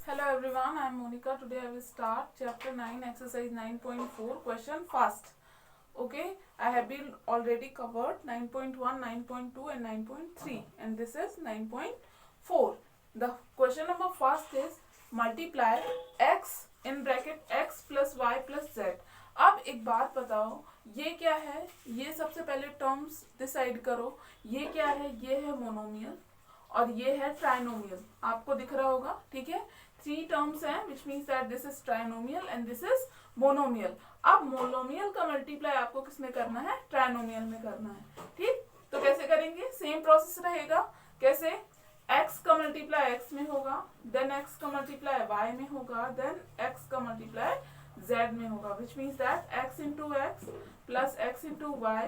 Hello everyone, I am Monica. Today I will start chapter 9, exercise 9.4, question fast. Okay, I have been already covered 9.1, 9.2 and 9.3 and this is 9.4. The question number first is multiply x in bracket x plus y plus z. अब एक बात बताओ, ये क्या है? ये सबसे पहले टर्म्स डिसाइड करो. ये क्या है? ये है मोनोमियल और ये है ट्राइनोमियल. आपको दिख रहा होगा, ठीक है. थ्री टर्म्स हैं विच means that this is trinomial and this is monomial. अब मोनोमियल का मल्टीप्लाई आपको किस में करना है? ट्राइनोमियल में करना है. ठीक, तो कैसे करेंगे? सेम प्रोसेस रहेगा. कैसे? x का मल्टीप्लाई x में होगा, देन x का मल्टीप्लाई y में होगा, देन x का मल्टीप्लाई z में होगा, which means that x into X plus x into Y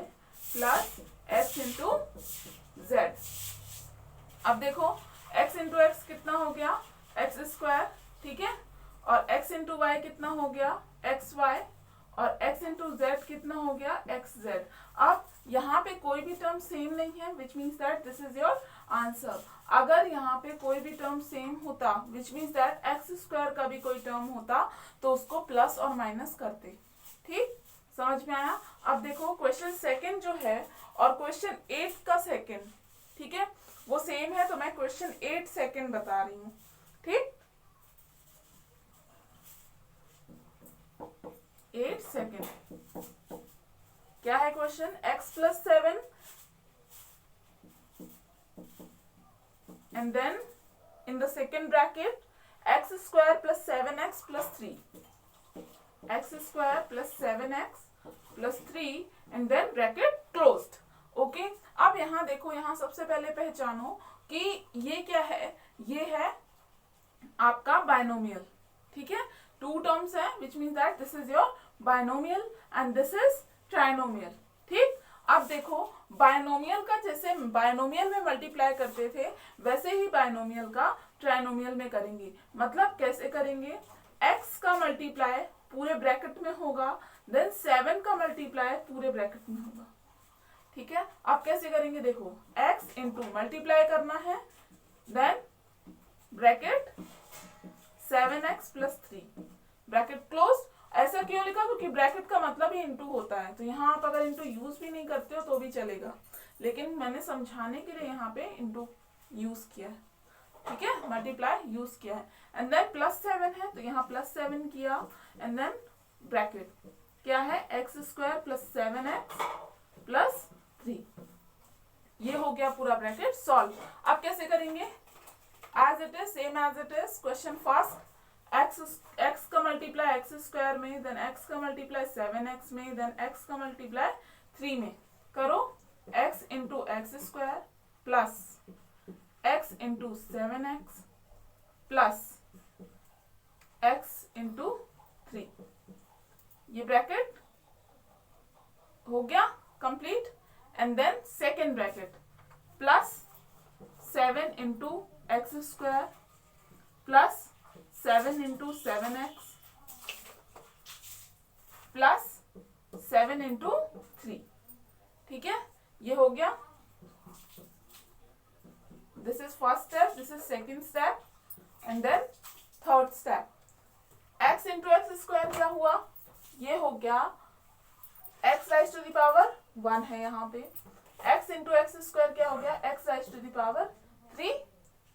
plus x into z. अब देखो x इंटू एक्स कितना हो गया? एक्स स्क्वायर, ठीक है. और x इंटू वाई कितना हो गया? X Y. और x इंटू जेड कितना हो गया? X Z. अब यहाँ पे कोई भी टर्म सेम नहीं है, which means that this is your answer. अगर यहाँ पे कोई भी टर्म सेम होता, which means that X square का भी कोई टर्म होता, तो उसको प्लस और माइनस करते. ठीक, समझ में आया? अब देखो क्वेश्चन सेकंड जो है और क्वेश्चन 8 का सेकंड, ठीक है, वो सेम है, तो मैं क्वेश्चन 8 सेकंड बता रही हूँ. ठीक, 8 सेकेंड. क्या है question? x plus 7 and then in the second bracket x square plus 7x plus 3, x square plus 7x plus 3 and then bracket closed. Okay, अब यहाँ देखो, यहाँ सबसे पहले पहचानो कि ये क्या है. ये है आपका बाइनोमियल. ठीक है, टू टर्म्स है which means that this is your binomial and this is trinomial. ठीक, अब देखो बाइनोमियल का जैसे बाइनोमियल में मल्टीप्लाई करते थे वैसे ही बाइनोमियल का ट्राइनोमियल में करेंगे. मतलब कैसे करेंगे? x का मल्टीप्लाई पूरे ब्रैकेट में होगा, देन 7 का मल्टीप्लाई पूरे ब्रैकेट में होगा. ठीक है, अब कैसे करेंगे? देखो x इंटू मल्टीप्लाई करना है, then bracket 7x plus 3 bracket close. ऐसा क्यों लिखा? क्योंकि ब्रैकेट का मतलब ही इंटू होता है. तो यहाँ आप अगर इंटू यूज भी नहीं करते हो तो भी चलेगा, लेकिन मैंने समझाने के लिए यहाँ पे इंटू यूज किया है. ठीक है, मल्टीप्लाई यूज किया है. एंड देन प्लस 7 है तो यहाँ प्लस 7 किया एंड देन ब्रैकेट क्या है? X square plus 7x plus 3. ये हो गया पूरा ब्रैकेट सॉल्व. अब कैसे करेंगे? As it is, same as it is. Question first, x का मल्टीप्लाई एक्स स्क्वायर में, देन x का मल्टीप्लाई 7x में, देन x का मल्टीप्लाई 3 में करो. x into x square plus x into 7x plus x into 3. ये bracket हो गया complete. And then second bracket plus 7 into x square plus 7 into 7x plus 7 into 3. ठीक है, ये हो गया. This is first step, this is second step and then third step. x into x square क्या हुआ? ये हो गया x raise to the power 1 है यहाँ पे. x इंटू एक्स स्क्वायर क्या हो गया? x raise to the power 3.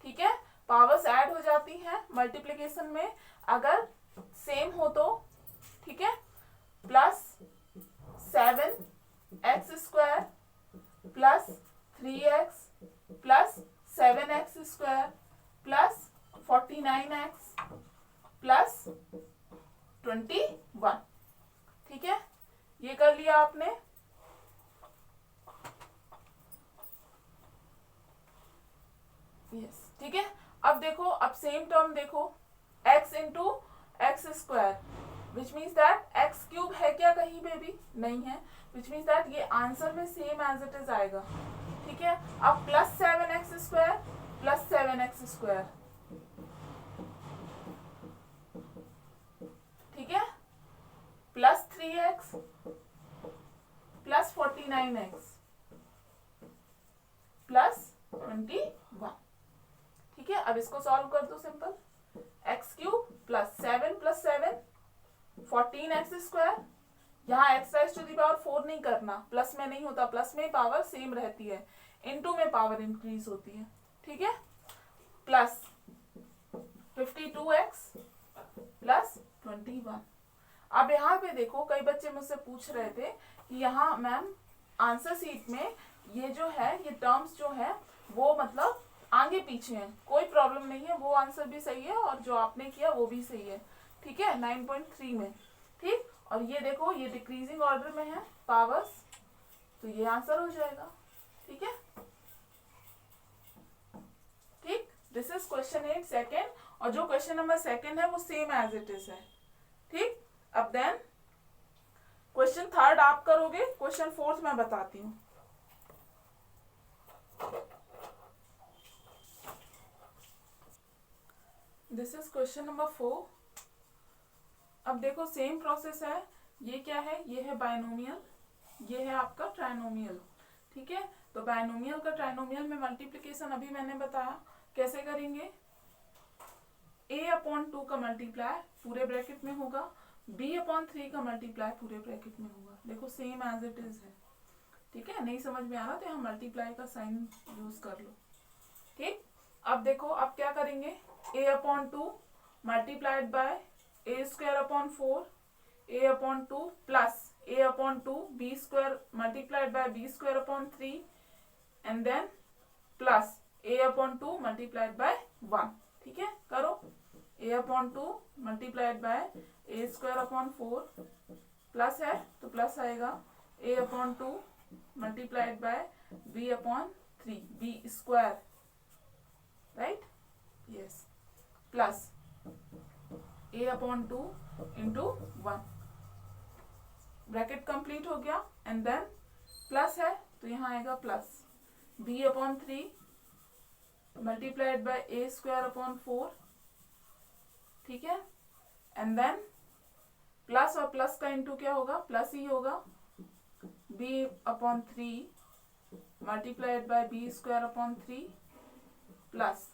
ठीक है, पावर्स ऐड हो जाती हैं मल्टीप्लिकेशन में अगर सेम हो तो. ठीक है, plus 7x square plus 3x plus 7x square plus 49x plus 21. ठीक है, ये कर लिया आपने. यस, ठीक है. अब देखो, अब सेम टर्म देखो, x into x square which means that x cube है क्या कहीं पे भी? नहीं है, विच मीन्स दैट ये आंसर में सेम एज इट इज आएगा. ठीक है, अब plus 7x square plus 7x square. ठीक है, plus 3x plus 49x plus 21. ठीक है, अब इसको सॉल्व कर दो simple. X cube plus 7 plus 7 14x²। यहाँ x raise to the power 4 नहीं करना, प्लस में नहीं होता, प्लस में पावर सेम रहती है, इनटू में पावर इंक्रीज होती है, ठीक है। Plus 52x plus 21। अब यहाँ पे देखो, कई बच्चे मुझसे पूछ रहे थे कि यहाँ मैम आंसर सीट में ये जो है, ये टर्म्स जो है वो मतलब आगे पीछे हैं, कोई प्रॉब्लम नहीं है, वो आंसर भी सही है और जो आपने किया वो भी सही है, ठीक है, 9.3 में, ठीक। और ये देखो, ये डिक्रीजिंग ऑर्डर में है पावर्स, तो ये आंसर हो जाएगा, ठीक है, ठीक। दिस इज क्वेश्चन 8 सेकेंड, और जो क्वेश्चन नंबर सेकेंड है वो सेम एज इट इज है, ठीक। अब देन क्वेश्चन थर्ड आप करोगे, क्वेश्चन फोर्थ मैं बताती हूँ। This is question number 4। अब देखो सेम प्रोसेस है, ये क्या है, ये है बायनोमियल, ये है आपका ट्राइनोमियल, ठीक है। तो बायनोमियल का ट्राइनोमियल में मल्टीप्लिकेशन अभी मैंने बताया कैसे करेंगे। a/2 का मल्टीप्लाई पूरे ब्रैकेट में होगा, b/3 का मल्टीप्लाई पूरे ब्रैकेट में होगा। देखो सेम एज इट इज है, ठीक है। नहीं समझ में आ रहा तो हम मल्टीप्लाई का साइन यूज कर लो, ठीक। अब देखो, अब क्या करेंगे, a/2 multiplied by a²/4, a/2 plus a/2 b² multiplied by b²/3 and then plus a/2 multiplied by 1, ठीक है। करो, a/2 multiplied by a²/4 plus है तो प्लस आएगा, a/2 multiplied bye b/3 b², right, yes, plus a/2 into 1, bracket complete हो गया, and then plus है तो यहाँ आएगा plus b/3 multiplied by a²/4, ठीक है, एंड देन प्लस और प्लस का इंटू क्या होगा, प्लस ही होगा, b/3 multiplied by b²/3 plus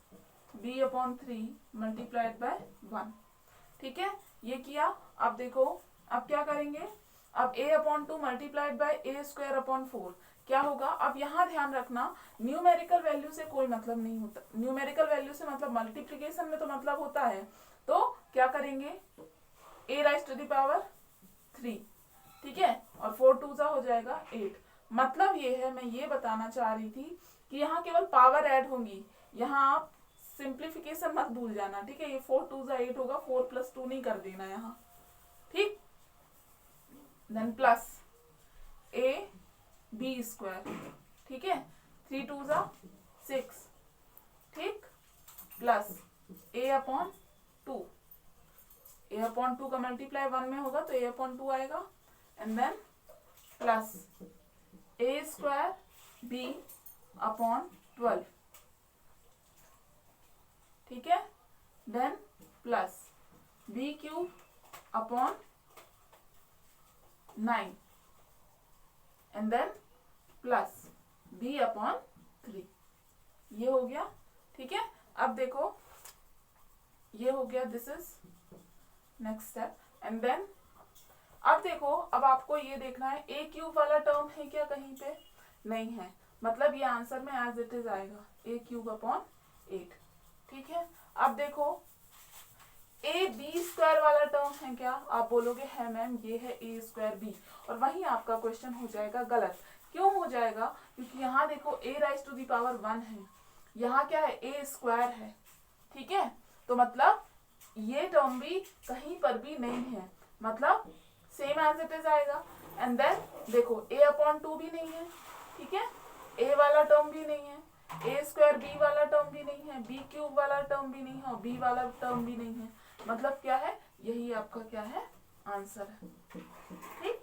b/3 multiplied by 1, ठीक है। ये किया। अब देखो, अब क्या करेंगे, अब a/2 मल्टीप्लाइड बाय a²/4 क्या होगा। अब यहाँ ध्यान रखना, न्यूमेरिकल वैल्यू से कोई मतलब नहीं होता, न्यूमेरिकल वैल्यू से मतलब मल्टीप्लिकेशन में तो मतलब होता है, तो क्या करेंगे, a raise to the power 3, ठीक है, और 4 2 हो जाएगा 8। मतलब ये है, मैं ये बताना चाह रही थी कि यहाँ केवल पावर ऐड होंगी, यहाँ आप सिंप्लीफिकेशन मत भूल जाना, ठीक है। ये 4 2 8 होगा, 4 + 2 नहीं कर देना यहाँ, ठीक। देन प्लस ab², ठीक है, 3 2 6, ठीक, प्लस a/2, a/2 का मल्टीप्लाई 1 में होगा तो a/2 आएगा, and then plus a² b/12, ठीक है, then plus b³ 9 and then plus b/3, ये हो गया, ठीक है। अब देखो, ये हो गया, this is next step, and then अब देखो, अब आपको ये देखना है a³ वाला टर्म है क्या कहीं पे, नहीं है, मतलब ये आंसर में एज इट इज आएगा, a³/8, ठीक है। अब देखो, ab² वाला टर्म है क्या, आप बोलोगे है मैम, ये है a²b, और वहीं आपका क्वेश्चन हो जाएगा गलत। क्यों हो जाएगा, क्योंकि यहाँ देखो a raise to the power 1 है, यहाँ क्या है, a² है, ठीक है, तो मतलब ये टर्म भी कहीं पर भी नहीं है, मतलब सेम एज इट इज आएगा। एंड देन देखो, a/2 भी नहीं है, ठीक है, a वाला टर्म भी नहीं है, a²b वाला टर्म भी नहीं है, b³ वाला टर्म भी नहीं है, और b वाला टर्म भी नहीं है, मतलब क्या है, यही आपका क्या है, आंसर है, ठीक,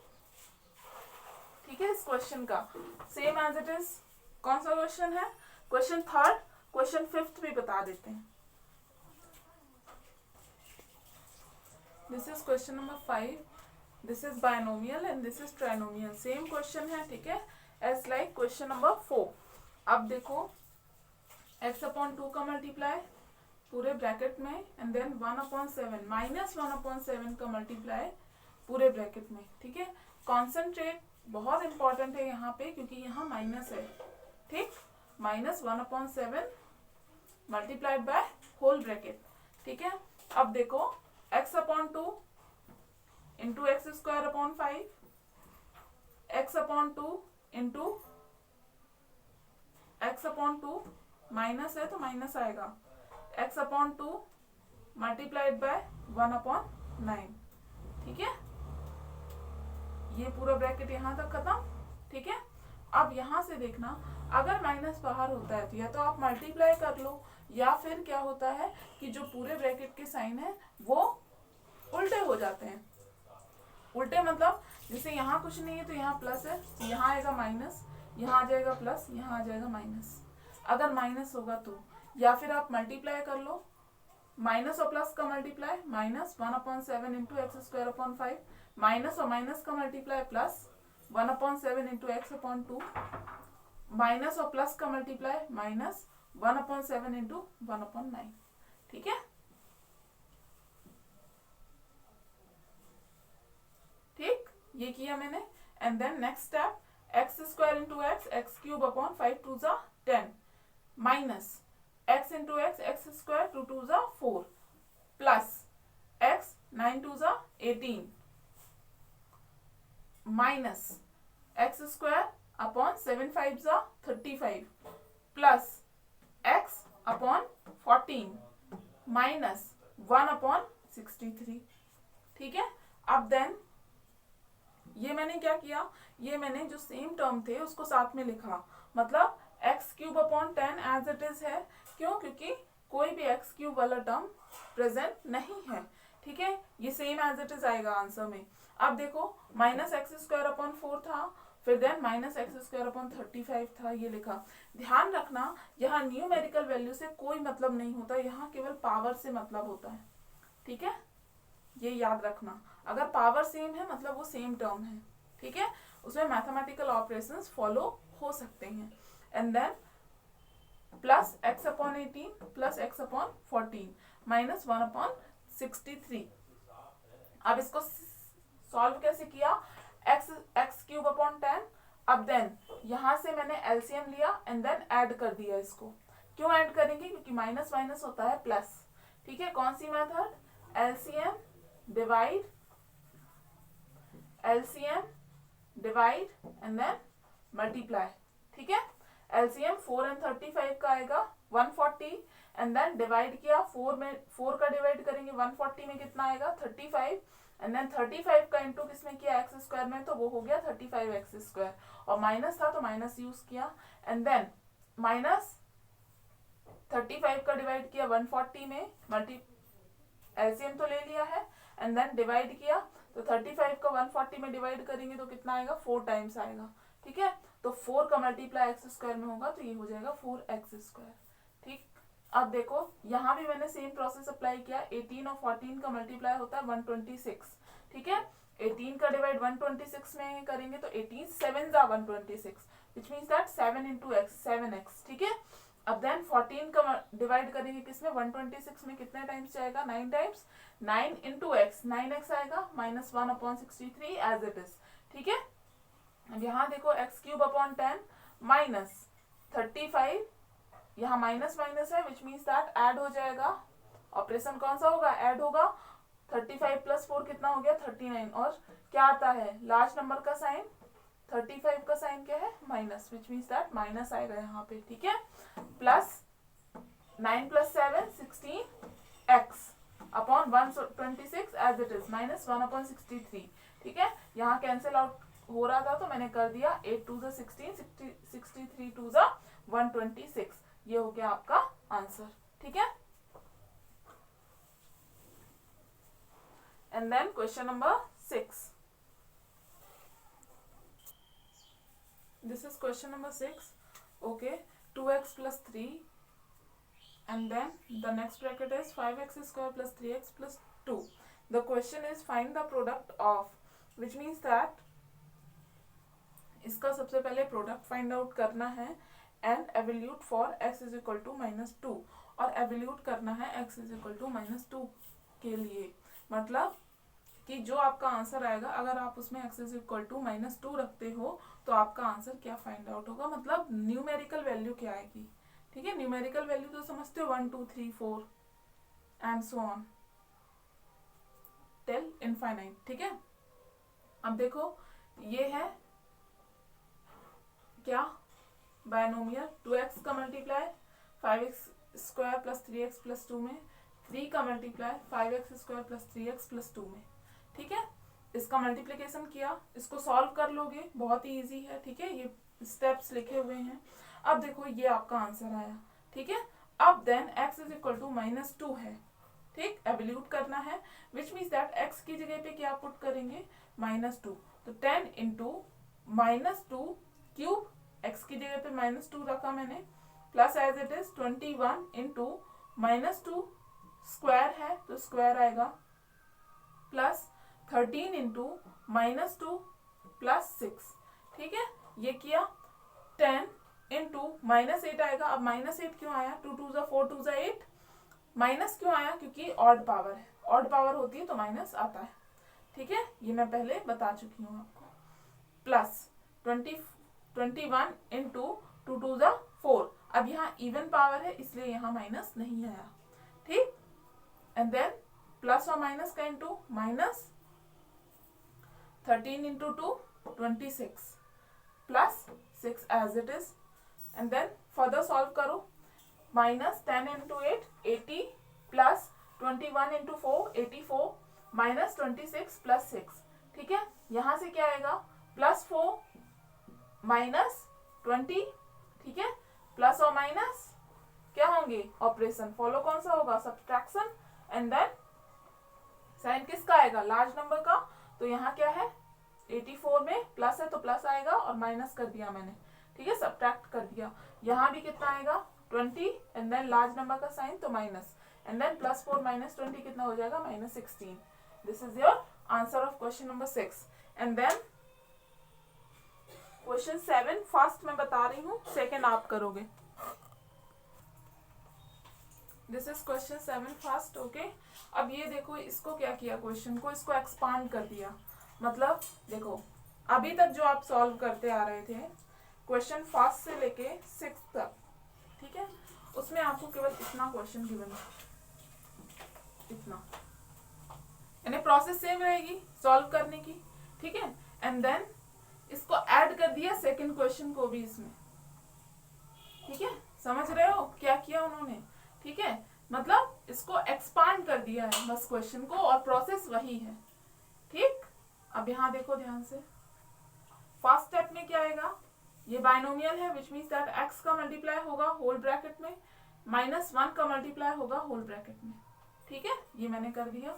ठीक है। इस क्वेश्चन का सेम एज इट इज कौन सा क्वेश्चन है, क्वेश्चन थर्ड, क्वेश्चन फिफ्थ भी बता देते हैं। This is question number 5, this is binomial and this is trinomial, same question है, ठीक है, एज लाइक क्वेश्चन नंबर 4। अब देखो, x/2 का मल्टीप्लाई पूरे ब्रैकेट में एंड देन 1/7 -1/7 का मल्टीप्लाई पूरे ब्रैकेट में, ठीक है। कॉन्सेंट्रेट बहुत इंपॉर्टेंट है यहाँ पे क्योंकि यहाँ माइनस है, ठीक। -1/7 मल्टीप्लाइड बाय होल ब्रैकेट, ठीक है। अब देखो x/2 into x² 5 x/2 x/2 minus है तो माइनस आएगा, x/2 मल्टीप्लाइड बाय 1/9, ठीक है। ये पूरा ब्रैकेट यहाँ तक खत्म, ठीक है। अब यहाँ से देखना, अगर माइनस बाहर होता है तो या तो आप मल्टीप्लाई कर लो या फिर क्या होता है कि जो पूरे ब्रैकेट के साइन है वो उल्टे हो जाते हैं। उल्टे मतलब जैसे यहाँ कुछ नहीं है तो यहाँ प्लस है, यहाँ आएगा माइनस, यहाँ आ जाएगा प्लस, यहाँ आ जाएगा माइनस। अगर माइनस होगा तो या फिर आप मल्टीप्लाई कर लो, माइनस और प्लस का मल्टीप्लाई -1/7 इंटू x² 5, माइनस और माइनस का multiply plus 1/7 into x/2, minus और प्लस का मल्टीप्लाई -1/7 इंटू 1/9, ठीक है। ठीक, ये किया मैंने। And then next step, x² into x³ 5 2 ज़ा 10 माइनस x इंटू x² 2 2 ज़ा 4 प्लस x 9 2 ज़ा 18 माइनस x² 7 5 ज़ा 35 प्लस x 14 माइनस 1/63, ठीक है। अब देन ये मैंने क्या किया, ये मैंने जो सेम टर्म थे उसको साथ में लिखा, मतलब x³ 10 एज इट इज है। क्यों? क्योंकि कोई भी x³ वाला टर्म प्रेजेंट नहीं है, ठीक है। ये सेम एज इट इज आएगा आंसर में। अब देखो -x² 4 था, फिर देन -x² 35 था, ये लिखा। ध्यान रखना यहाँ न्यूमेरिकल वैल्यू से कोई मतलब नहीं होता, यहाँ केवल पावर से मतलब होता है, ठीक है। ये याद रखना, अगर पावर सेम है मतलब वो सेम टर्म है, ठीक है। उसमें मैथमेटिकल ऑपरेशंस फॉलो हो सकते हैं। And then plus x/18 plus x/14 minus 1/63। अब इसको सॉल्व कैसे किया, x³ 10। अब देन यहाँ से मैंने एलसीएम लिया एंड देन ऐड कर दिया इसको। क्यों ऐड करेंगे? क्योंकि माइनस माइनस होता है प्लस, ठीक है। कौन सी method? LCM divide and then multiply, ठीक है। एलसीएम 4 एंड 35 का आएगा 140 एंड देन डिवाइड किया 4 में, 4 का डिवाइड करेंगे 140 में कितना आएगा 35 एंड देन 35 का इंटू किसमें किया x² में, तो वो हो गया 35x²। और माइनस था तो माइनस यूज किया एंड देन माइनस 35 का डिवाइड किया 140 में, मल्टी एलसीएम तो ले लिया है एंड देन डिवाइड किया, तो 35 का 140 में डिवाइड करेंगे तो कितना आएगा 4 टाइम्स आएगा, ठीक है। तो 4 का मल्टीप्लाई x² में होगा तो ये हो जाएगा 4x², ठीक। अब देखो यहाँ भी मैंने सेम प्रोसेस अप्लाई किया। 18 और 14 का मल्टीप्लाई होता है 126, ठीक है। 18 का डिवाइड 126 में करेंगे तो 18 7 जा 126 विच means that 7 into x 7x, ठीक है। अब देन 14 का डिवाइड करेंगे किसमें 126 में, कितने टाइम्स जाएगा 9 टाइम्स, 9 इंटू x 9x आएगा माइनस 1/63 एज इट इज, ठीक है। अब यहाँ देखो x³ 10 माइनस 35, यहाँ माइनस माइनस है विच मीन्स दैट ऐड हो जाएगा। ऑपरेशन कौन सा होगा? ऐड होगा। 35 प्लस 4 कितना हो गया 39, और क्या आता है लार्ज नंबर का साइन, 35 का साइन क्या है minus, which means that minus आएगा यहाँ पे, ठीक है। Plus 9 plus 7 16x upon 126 as it is minus 1/63, ठीक है। यहाँ कैंसिल आउट हो रहा था तो मैंने कर दिया 8 2 16 63 2 126, ये हो गया आपका आंसर, ठीक है। And then question number 6, this is question number 6. Okay, 2x plus 3 and then the next bracket is 5x square plus 3x plus 2. The question is find the product of, which means that इसका सबसे पहले product find out करना है and evaluate for x is equal to -2। और evaluate करना है x is equal to -2 के लिए। मतलब कि जो आपका आंसर आएगा अगर आप उसमें x इज इक्वल टू -2 रखते हो तो आपका आंसर क्या फाइंड आउट होगा, मतलब न्यूमेरिकल वैल्यू क्या आएगी। ठीक है, न्यूमेरिकल वैल्यू तो समझते हो 1 2 3 4 and so on till infinite. ठीक है, अब देखो ये है क्या, बायनोमियल। 2x का multiply 5x square plus 3x plus 2 में, 3 का multiply 5x square plus 3x plus 2 में। ठीक है, इसका मल्टीप्लिकेशन किया, इसको सॉल्व कर लोगे, बहुत ही इजी है। ठीक है, ये स्टेप्स लिखे हुए हैं। अब देखो ये आपका आंसर आया। ठीक है, अब then x is equal to -2 है। ठीक, एवल्यूट करना है, विच मीन्स दैट x की जगह पे क्या पुट करेंगे, -2। तो 10 इंटू -2 क्यूब, x की जगह पे -2 रखा मैंने, plus as it is 21 into -2 square है तो स्क्वायर आएगा, प्लस 13 इंटू -2 प्लस 6। ठीक है, ये किया। 10 इंटू -8 आएगा। अब -8 क्यों आया, 2 2 ज़ा 4 2 ज़ा 8, माइनस क्यों आया, क्योंकि ऑड पावर है, ऑड पावर होती है तो माइनस आता है। ठीक है, ये मैं पहले बता चुकी हूँ आपको। प्लस 21 इंटू 2 2 ज़ा 4, अब यहाँ इवन पावर है इसलिए यहाँ माइनस नहीं आया। ठीक, एंड देन प्लस और माइनस का into, -13 into 2 26 plus 6 as it is, and then further solve करो। -10 into 8 80 plus 21 into 4 84 minus 26 plus 6। ठीक है, यहाँ से क्या आएगा, +4 माइनस 20। ठीक है, प्लस और माइनस क्या होंगे, ऑपरेशन। फॉलो कौन सा होगा, सब्ट्रैक्शन। एंड देन साइन किसका आएगा, लार्ज नंबर का। तो यहाँ क्या है, 84 में प्लस है तो प्लस आएगा और माइनस कर दिया मैंने। ठीक है, सब्ट्रैक्ट कर दिया। यहाँ भी कितना आएगा, 20, एंड देन लार्ज नंबर का साइन तो माइनस, एंड देन +4 माइनस 20 कितना हो जाएगा, -16। This is your answer of question number 6। And then question 7 first मैं बता रही हूँ, सेकंड आप करोगे। This is question 7 first. Okay, अब ये देखो, इसको क्या किया, क्वेश्चन को इसको एक्सपांड कर दिया। मतलब देखो, अभी तक जो आप सॉल्व करते आ रहे थे क्वेश्चन फर्स्ट से लेके 6 तक, ठीक है, उसमें आपको केवल इतना क्वेश्चन गिवन, इतना, यानी प्रोसेस सेम रहेगी सॉल्व करने की। ठीक है, एंड देन इसको ऐड कर दिया सेकंड क्वेश्चन को भी इसमें। ठीक है, समझ रहे हो क्या किया उन्होंने। ठीक है, मतलब इसको एक्सपांड कर दिया है बस क्वेश्चन को, और प्रोसेस वही है। ठीक, अब यहाँ देखो ध्यान से, फर्स्ट स्टेप में क्या आएगा, ये बाइनोमियल है, विच मीन्स दैट x का मल्टीप्लाई होगा होल ब्रैकेट में, -1 का मल्टीप्लाई होगा होल ब्रैकेट में। ठीक है, ये मैंने कर दिया।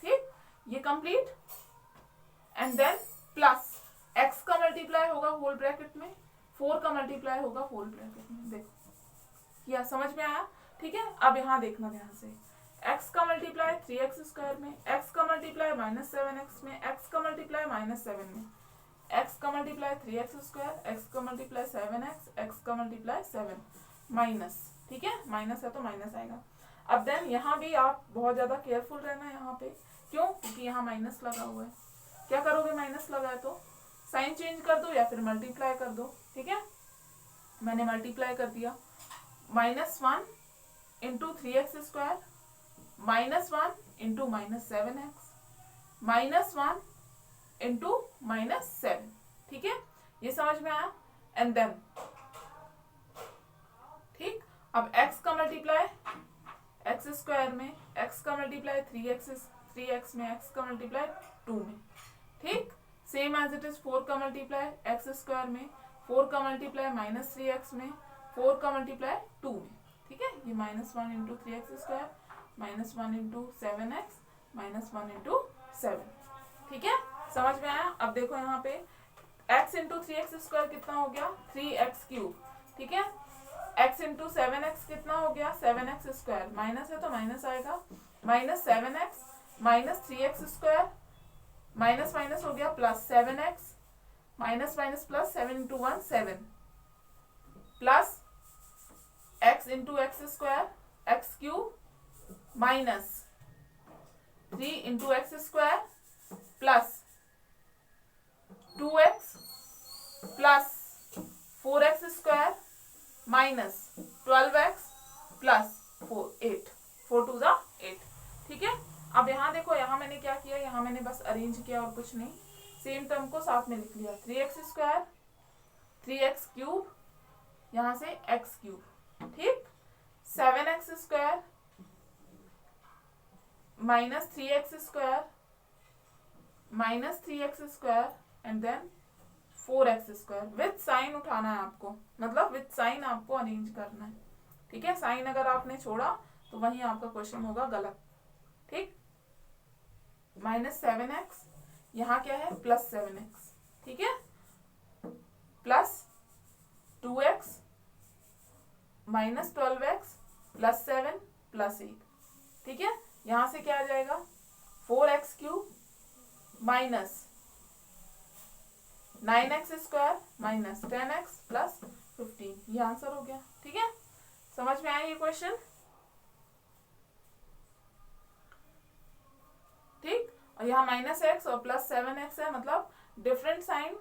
ठीक, ये complete. And then plus x का मल्टीप्लाई होगा होल ब्रैकेट में, 4 का मल्टीप्लाई होगा होल ब्रैकेट में। देखो या समझ में आया। ठीक है, अब यहाँ देखना ध्यान से, x का मल्टीप्लाई 3x स्क्वायर में, x का मल्टीप्लाई -7x में, x का मल्टीप्लाई -7 में, x का मल्टीप्लाई 3x स्क्वायर, x का मल्टीप्लाई 7x, x का मल्टीप्लाई 7 माइनस। ठीक है, माइनस है तो माइनस आएगा। अब देन यहाँ भी आप बहुत ज्यादा केयरफुल रहना यहाँ पे, क्यों, क्योंकि यहाँ माइनस लगा हुआ है। क्या करोगे, माइनस लगा है तो साइन चेंज कर दो या फिर मल्टीप्लाई कर दो। ठीक है, मैंने मल्टीप्लाई कर दिया, -1 into 3x square, -1 into -7x, -1 into -7। ठीक है, ये समझ में आया। एंड देन ठीक, अब x का मल्टीप्लाई x स्क्वायर में, x का मल्टीप्लाई 3x में, x का मल्टीप्लाई 2 में। ठीक, सेम एज इट इज 4 का मल्टीप्लाई x स्क्वायर में, 4 का मल्टीप्लाई -3x में, 4 का मल्टीप्लाई 2 में। ठीक है, ये -1 into 3x square, -1 into 7x, -1 into 7। ठीक है, समझ में आया। अब देखो यहाँ पे x इंटू 3x स्क्वायर कितना हो गया, 3x क्यूब। ठीक है, x इंटू 7x कितना हो गया, 7x स्क्वायर, माइनस है तो माइनस आएगा, -7x -3x square, minus minus हो गया +7x, minus minus plus 7 into 1 7, plus x into x square x cube minus 3 into x square plus 2x plus 4x square minus 12x plus 8 4 to ज़ा 8। ठीक है, अब यहाँ देखो, यहाँ मैंने क्या किया, यहाँ मैंने बस अरेंज किया और कुछ नहीं, सेम टर्म को साथ में लिख लिया। 3x स्क्वायर 3x क्यूब, यहाँ से x क्यूब, ठीक, 7x square minus 3x square minus 3x square and then 4x square. With sign उठाना है आपको, मतलब विथ साइन आपको अरेंज करना है। ठीक है, साइन अगर आपने छोड़ा तो वहीं आपका क्वेश्चन होगा गलत। ठीक, माइनस 7x, यहाँ क्या है प्लस 7x, ठीक है, plus 2x minus 12x plus 7 plus 8। ठीक है, यहाँ से क्या आ जाएगा 4x cube minus 9x square minus 10x plus 15, ये आंसर हो गया। ठीक है, समझ में आया ये क्वेश्चन? ठीक, और यहाँ माइनस एक्स और प्लस 7x है, मतलब डिफरेंट साइन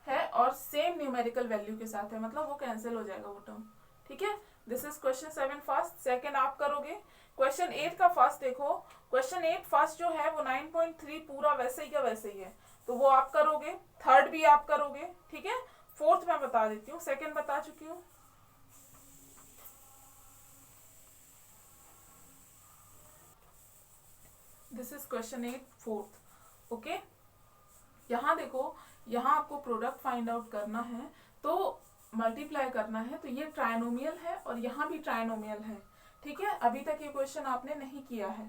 है और सेम न्यूमेरिकल वैल्यू के साथ है, मतलब वो कैंसिल हो जाएगा वो टर्म। ठीक है, this is question 7 first. Second आप करोगे। क्वेश्चन 8 का फर्स्ट देखो, क्वेश्चन 8 फर्स्ट जो है वो 9.3 पूरा वैसे ही का वैसे ही है, तो वो आप करोगे। थर्ड भी आप करोगे। ठीक है, फोर्थ मैं बता देती हूँ, सेकंड बता चुकी हूँ। This is question 8 fourth. Okay, यहाँ देखो, यहाँ आपको प्रोडक्ट फाइंड आउट करना है तो मल्टीप्लाई करना है, तो ये ट्राइनोमियल है और यहाँ भी ट्राइनोमियल है। ठीक है, अभी तक ये क्वेश्चन आपने नहीं किया है।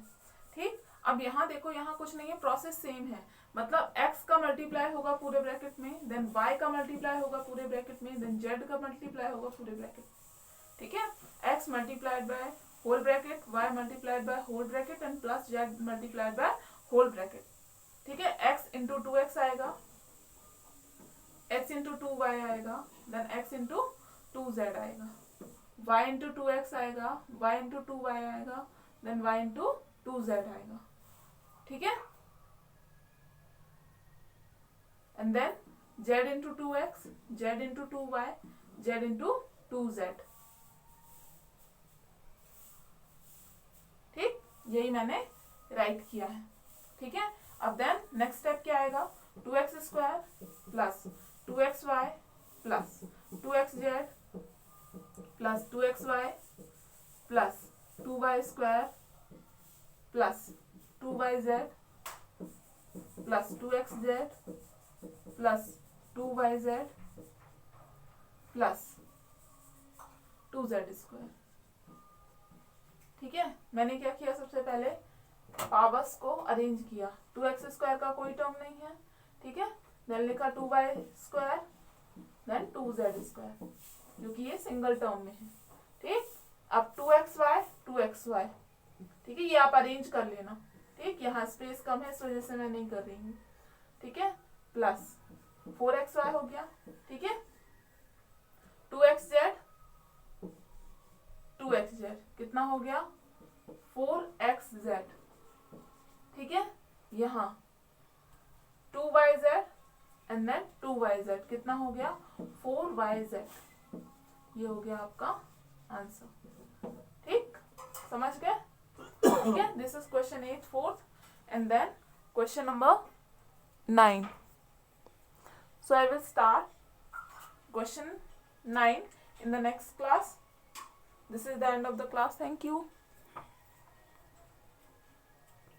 ठीक, अब यहाँ देखो, यहाँ कुछ नहीं है, प्रोसेस सेम है, मतलब x का मल्टीप्लाई होगा पूरे ब्रैकेट में, देन y का मल्टीप्लाई होगा पूरे ब्रैकेट में, देन z का मल्टीप्लाई होगा पूरे ब्रैकेट। ठीक है, x multiplied by whole bracket, y multiplied by whole bracket and plus z multiplied by whole bracket. ठीक है, x इंटू 2x आएगा, x इंटू 2y आएगा, देन x इंटू 2z आएगा, y इंटू 2x आएगा, y into 2y आएगा, then y into 2z आएगा। ठीक है, and then z into 2x, z into 2y, z into 2z। ठीक, यही मैंने राइट किया है। ठीक है, अब देन नेक्स्ट स्टेप क्या आएगा, 2x square plus 2xy plus 2xz plus 2xy plus 2y square plus 2yz plus 2xz plus 2yz plus 2z square. ठीक है, मैंने क्या किया, सबसे पहले पावर्स को अरेंज किया। 2x स्क्वायर का कोई टर्म नहीं है, ठीक है, देन लिखा 2y square then 2z square, क्योंकि ये सिंगल टर्म में है। ठीक, अब 2xy 2xy, ठीक है, ये आप अरेंज कर लेना। ठीक, यहाँ स्पेस कम है इस वजह से मैं नहीं कर रही हूँ। ठीक है, प्लस 4xy हो गया। ठीक है, 2xz 2xz कितना हो गया 4xz। ठीक है, यहाँ 2yz एंड देन 2yz कितना हो गया 4yz। ये हो गया आपका आंसर। ठीक, समझ गए? ठीक है, this is question 8 fourth and then question number 9. So I will start question 9 in the next class. This is the end of the class. Thank you.